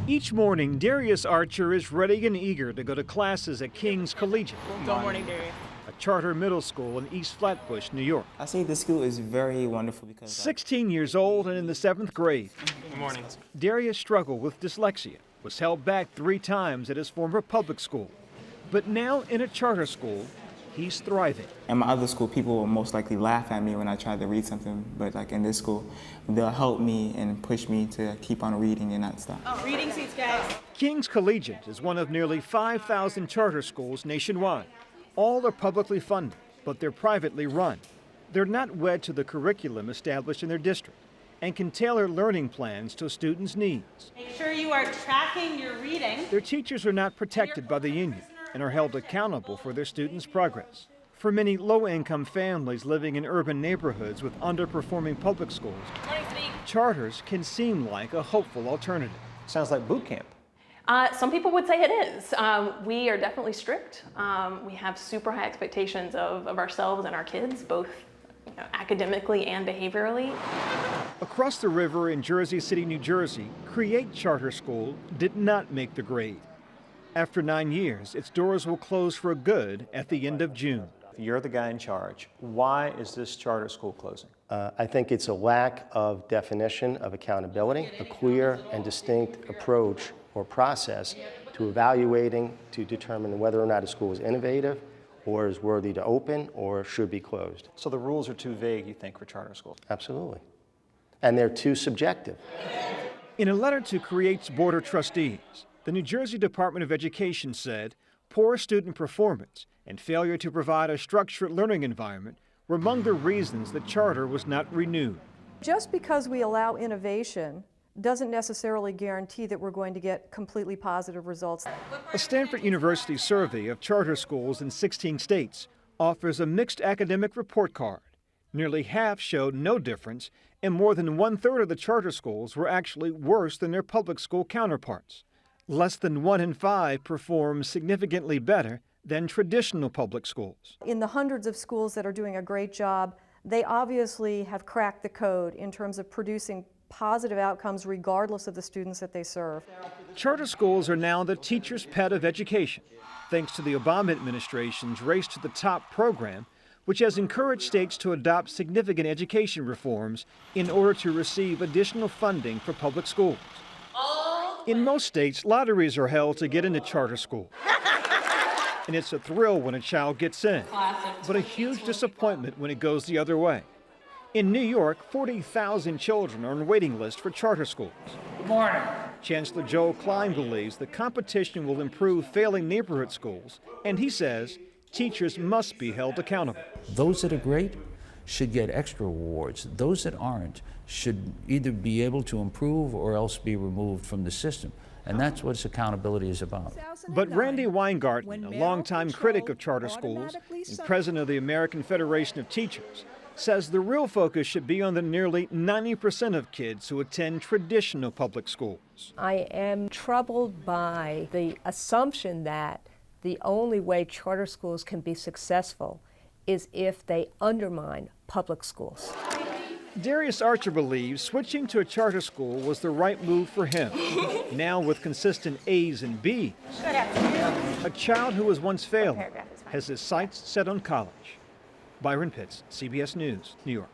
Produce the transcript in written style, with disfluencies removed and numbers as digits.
Each morning, Darius Archer is ready and eager to go to classes at King's Collegiate. Good morning, Darius. A charter middle school in East Flatbush, New York. I say this school is very wonderful because 16 years old and in the 7th grade. Good morning. Darius struggled with dyslexia, was held back 3 times at his former public school. But now in a charter school, he's thriving. in my other school, people will most likely laugh at me when I try to read something, but like in this school, they'll help me and push me to keep on reading and not stop. Oh, reading seats, guys. King's Collegiate is one of nearly 5,000 charter schools nationwide. All are publicly funded, but they're privately run. They're not wed to the curriculum established in their district and can tailor learning plans to a student's needs. Make sure you are tracking your reading. Their teachers are not protected by the union and are held accountable for their students' progress. For many low-income families living in urban neighborhoods with underperforming public schools, charters can seem like a hopeful alternative. Sounds like boot camp. Some people would say it is. We are definitely strict. We have super high expectations of ourselves and our kids, both academically and behaviorally. Across the river in Jersey City, New Jersey, Create Charter School did not make the grade. After 9 years, its doors will close for good at the end of June. You're the guy in charge. Why is this charter school closing? I think it's a lack of definition of accountability, a clear and distinct approach or process to evaluating to determine whether or not a school is innovative or is worthy to open or should be closed. So the rules are too vague, you think, for charter schools? Absolutely. And they're too subjective. In a letter to Create's Board of Trustees, the New Jersey Department of Education said poor student performance and failure to provide a structured learning environment were among the reasons the charter was not renewed. Just because we allow innovation doesn't necessarily guarantee that we're going to get completely positive results. A Stanford University survey of charter schools in 16 states offers a mixed academic report card. Nearly half showed no difference, and more than 1/3 of the charter schools were actually worse than their public school counterparts. Less than 1 in 5 perform significantly better than traditional public schools. In the hundreds of schools that are doing a great job, they obviously have cracked the code in terms of producing positive outcomes regardless of the students that they serve. Charter schools are now the teacher's pet of education, thanks to the Obama administration's Race to the Top program, which has encouraged states to adopt significant education reforms in order to receive additional funding for public schools. In most states, lotteries are held to get into charter school. And it's a thrill when a child gets in, but a huge disappointment when it goes the other way. In New York, 40,000 children are on waiting lists for charter schools. Good morning. Chancellor Joel Klein believes the competition will improve failing neighborhood schools, and he says teachers must be held accountable. Those that are great should get extra awards. Those that aren't should either be able to improve or else be removed from the system. And that's what accountability is about. But Randy Weingarten, a longtime critic of charter schools and president of the American Federation of Teachers, says the real focus should be on the nearly 90% of kids who attend traditional public schools. I am troubled by the assumption that the only way charter schools can be successful is if they undermine public schools. Darius Archer believes switching to a charter school was the right move for him. Now with consistent A's and B's, a child who was once failing has his sights set on college. Byron Pitts, CBS News, New York.